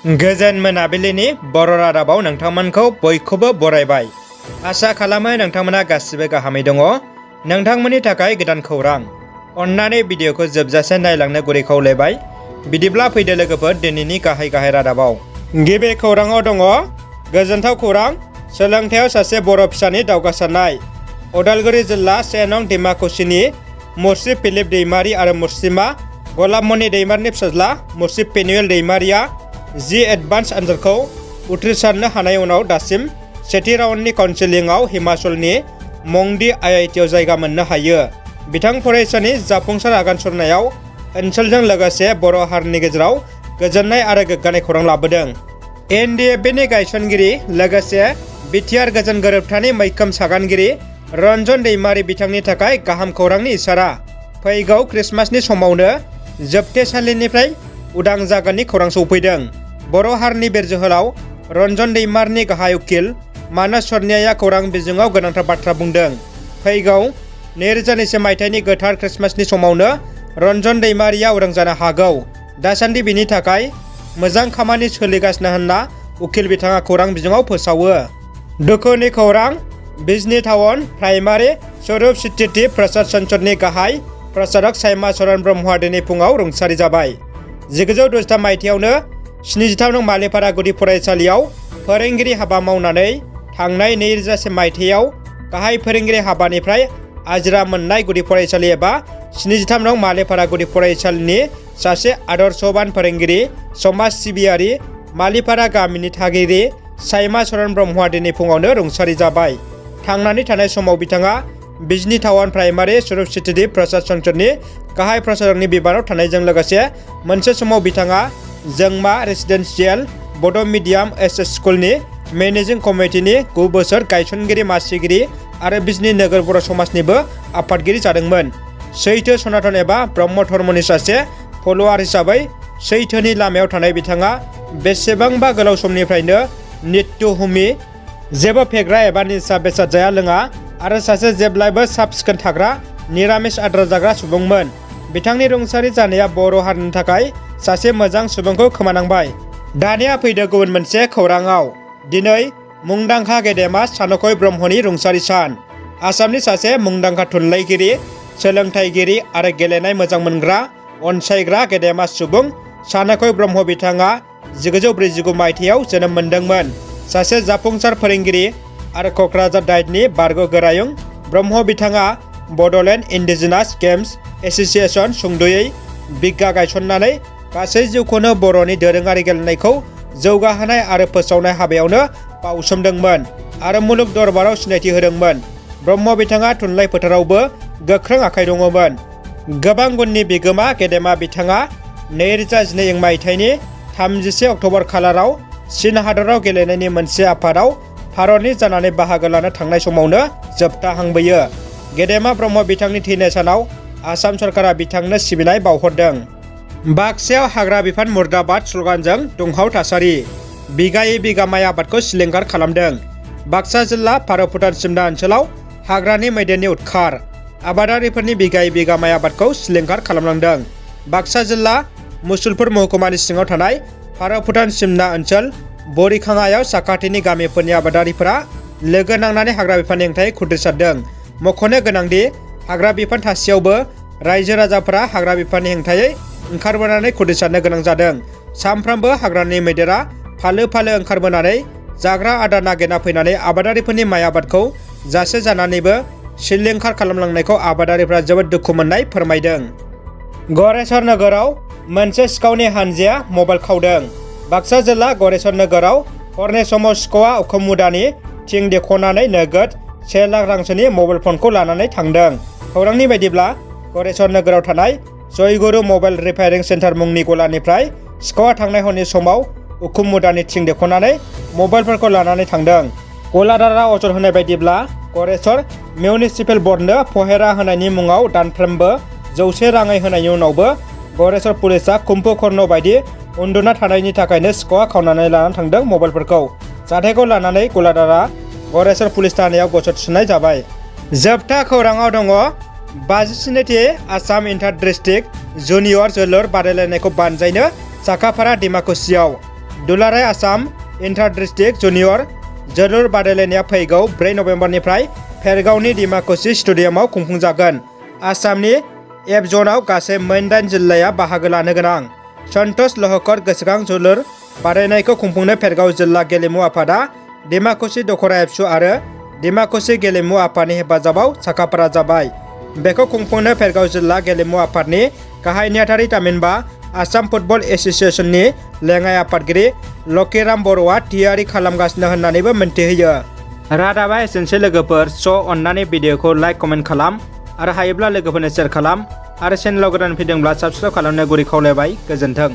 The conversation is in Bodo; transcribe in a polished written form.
गोजोन मोनाबिलिनि बर' रादाबाव नोंथांमोनखौ बयखौबो बरायबाय। आसा खालामो नोंथांमोना गासिबो गाहामै दङ। नोंथांमोननि थाखाय गोदान खौरां। अन्नानै भिडिअखौ जोबजासे नायलांनो गुरै खावलायबाय। बिदिब्ला फैदो लोगोफोर दिनैनि गाहाय रादाबाव। गिबि खौराङाव दङ गोजोनथाव खौरां, सोलोंथायाव सासे बर' फिसानि दावगासारनाय। उदालगुरि जिल्ला 1 नं डिमाकुसिनि मुर्सि फिलिप दैमारि आरो मुर्सिमा गलाबमणि दैमारिनि फिसाज्ला मुर्सि पेनुएल दैमारिया जि एडभान्स आनजादखौ उथ्रिसारनो हानाय उनाव दासिम सेथि राउन्डनि काउन्सिलिंआव हिमाचलनि मंडी आईआईटिआव जायगा मोननो हायो। बिथां फरायसानि जाफुंसार आगान सुरनायाव ओनसोलजों लोगोसे बर' हारिनि गेजेराव गोजोननाय आरो गोग्गानाय खौरां लाबोदों। एनडिएफबिनि गायसनगिरि लोगोसे बिटिआर गोजोन गोरोबथानि मैखोम सागानगिरि रन्जन दैमारि बिथांनि थाखाय गाहाम खौरांनि इसारा। फैगौ क्रिसमासनि समावनो जोबथेसालिनिफ्राय उदां जागोननि खौरां सौफैदों। बर' हारिनि बिर जोहोलाव रन्जन दैमारिनि गाहाय उकिल मानस सरनियाया खौरां बिजोङाव गोनांथार बाथ्रा बुंदों। फैगौ 2022 मायथाइनि गोथार क्रिसमासनि समावनो रन्जन दैमारिया उदां जानो हागौ। दासान्दि बिनि थाखाय मोजां खामानि सोलिगासिनो होनना उकिल बिथाङा खौरां बिजोङाव फोसावो। दुखुनि खौरां, बिजनी टाउन प्राइमारि स्वरूप सिटीटी प्रसाद संसदनि गाहाय प्रसादक सायमा चरण ब्रह्मआ दिनै फुङाव रुंसारि जाबाय। 1963 मायथाइयावनो 73 नं मालिपारा गुदि फरायसालियाव फोरोंगिरि हाबा मावनानै थांनाय 2001 मायथाइयाव गाहाय फोरोंगिरि हाबानिफ्राय आजिरा मोननाय गुदि फरायसालि एबा 73 नं मालिपारा गुदि फरायसालिनि सासे आदर्शवान फोरोंगिरि समाज सिबियारि मालिपारा गामिनि थागिरि सायमा चरण ब्रह्मआ दिनै फुङावनो रुंसारि जाबाय। थांनानै थानाय समाव बिथाङा बिजनी टाउन प्राइमारि स्वरूप सिटीटी प्रसाद संसदनि गाहाय प्रसादकनि बिबानाव थानायजों लोगोसे मोनसे समाव बिथाङा जोंमा रेसिडेन्सियेल बड' मिडियाम एसएस स्कुलनि मेनेजिं कमिटिनि 9 बोसोर गायसनगिरि मासिगिरि आरो बिजनी नोगोर बर' समाजनिबो आफादगिरि जादोंमोन। सैथो सनातन एबा ब्रह्म धर्मनि सासे फल'वार हिसाबै सैथोनि लामायाव थानाय बिथाङा बेसेबांबा गोलाव समनिफ्रायनो नित्यहुमि, जेबो फेग्रा एबा निसा बेसाद जाया लोङा आरो सासे जेब्लायबो साब सिखोन थाग्रा निरामिस आदार जाग्रा सुबुंमोन। बिथांनि रुंसारि जानाया बर' हारिनि थाखाय सासे मोजां सुबुंखौ खोमानांबाय। दानिया फैदो गुबुन मोनसे खौराङाव। दिनै मुंदांखा गेदेमा सानखय ब्रह्मनि रुंसारि सान। आसामनि सासे मुंदांखा थुनलाइगिरि, सोलोंथाइगिरि आरो गेलेनाय मोजां मोनग्रा अनसायग्रा गेदेमा सुबुं सानखय ब्रह्म बिथाङा 1949 मायथाइयाव जोनोम मोनदोंमोन। सासे जाफुंसार फोरोंगिरि आरो क'क्राझार डाइटनि बारग' गोरायुं ब्रह्म बिथाङा बड'लेण्ड इन्डिजिनास गेम्स एस'सिएशन सुंद'यै बिग्गा गायसननानै गासै जिउखौनो बर'नि दोरोङारि गेलेनायखौ जौगाहोनाय आरो फोसावनाय हाबायावनो बाउसोमदोंमोन आरो मुलुग दरबाराव सिनायथि होदोंमोन। ब्रह्म बिथाङा थुनलाइ फोथारावबो गोख्रों आखाइ दङमोन। गोबां गुननि बिगोमा गेदेमा बिथाङा 2012 मायथाइनि 31 अक्ट'बर खालाराव चीन हादराव गेलेनायनि मोनसे आफादाव भारतनि जानानै बाहागो लानो थांनाय समावनो जोबथाहांबोयो। गेदेमा ब्रह्म बिथांनि थैनाय सानाव आसाम सरकारा बिथांनो सिबिनाय बावहरदों। बाक्सायाव हाग्रा बिफान मुर्दाबाद स्लगानजों दुंहाव थासारि। बिगायै बिगा माइ आबादखौ सिलिंखार खालामदों। बाक्सा जिल्ला भारत भुटान सिमना ओनसोलाव हाग्रानि मैदेरनि उदखार आबादारिफोरनि बिगायै बिगा माइ आबादखौ सिलिंखार खालामलांदों। बाक्सा जिल्ला मुसलपुर महकुमानि सिङाव थानाय भारत भुटान सिमना ओनसोल बरिखाङायाव साखाथिनि गामिफोरनि आबादारिफोरा लोगो नांनानै हाग्रा बिफाननि हेंथायै खुद्रिसारदों। मख'नो गोनांदि हाग्रा बिफान थासेयावबो रायजो राजाफोरा हाग्रा बिफाननि हेंथायै ओंखारबोनानै खुद्रिसारनो गोनां जादों। सानफ्रामबो हाग्रानि मैदेरा फालो फालो ओंखारबोनानै जाग्रा आदार नागिरना फैनानै आबादारिफोरनि माइ आबादखौ जासे जानानैबो सिलिंखार खालामलांनायखौ आबादारिफ्रा जोबोद दुखु मोननाय फोरमायदों। गरेस्वर नोगोराव मोनसे सिखावनि हानजाया मबाइल खावदों। बाक्सा जिल्ला गरेस्वर नोगोराव हरनि समाव सिखावआ उखुम मुदानि थिं देख'नानै नोगोद 1 लाख रांसोनि मबाइल फनखौ लानानै थांदों। खौरांनि बायदिब्ला गरेस्वर नोगोराव थानाय जयगुरु मबाइल रिपेयारिं सेन्टार मुंनि गलानिफ्राय सिखावआ थांनाय हरनि समाव उखुम मुदानि थिं देख'नानै मबाइलफोरखौ लानानै थांदों। गलादारआ अजद होनाय बायदिब्ला गरेस्वर मिउनिसिपेल बर्डनो फहेरा होनायनि मुङाव दानफ्रोमबो 100 राङै होनायनि उनावबो गरेस्वर पुलिसआ कुम्भु कर्ण बायदि उन्दुना थानायनि थाखायनो सिखावआ खावनानै लानानै थांदों मबाइलफोरखौ। जाथायखौ लानानै गलादारआ गरेस्वर पुलिस थानायाव गसर थिसननाय जाबाय। जोबथा खौराङाव दङ 57थि आसाम इन्टार डिस्ट्रिक्ट जुनियर जोलुर बादायलायनायखौ बानजायनो साखाफारा डिमाकुसियाव दुलाराय आसाम इन्टार डिस्ट्रिक्ट जुनियर जोलुर बादायलायनाया फैगौ 4 नभेम्बरनिफ्राय फेरगावनि डिमाकुसि स्टेडियामाव खुंफुंजागोन। आसामनि एफ जनाव गासै मोन 8 जिल्लाया बाहागो लानो गोनां। सन्तोष लहकर गोसोखां जोलुर बादायनायखौ खुंफुंनो फेरगाव जिल्ला गेलेमु आफादा डिमाकुसि दखरा एबसु आरो डिमाकुसि गेलेमु आफादनि हेफाजाबाव साखाफारा जाबाय। बेखौ खुंफुंनो फेरगाव जिल्ला गेलेमु आफादनि गाहाय नेहाथारि थामहिनबा आसाम फुटबल एसोसिएशननि लेङाइ आफादगिरि लकिराम बर'आ थियारि खालामगासिनो होननानैबो मिन्थिहोयो। रादाबा एसेनोसै लोगोफोर। अन्नानै भिडिअखौ लाइक कमेन्ट खालाम आरो हायोब्ला लोगोफोरनो शेयार खालाम आरो चेनेलाव गोदान फैदोंब्ला साबस्क्राइब खालामनो गुरै खावलायबाय। गोजोन्थों।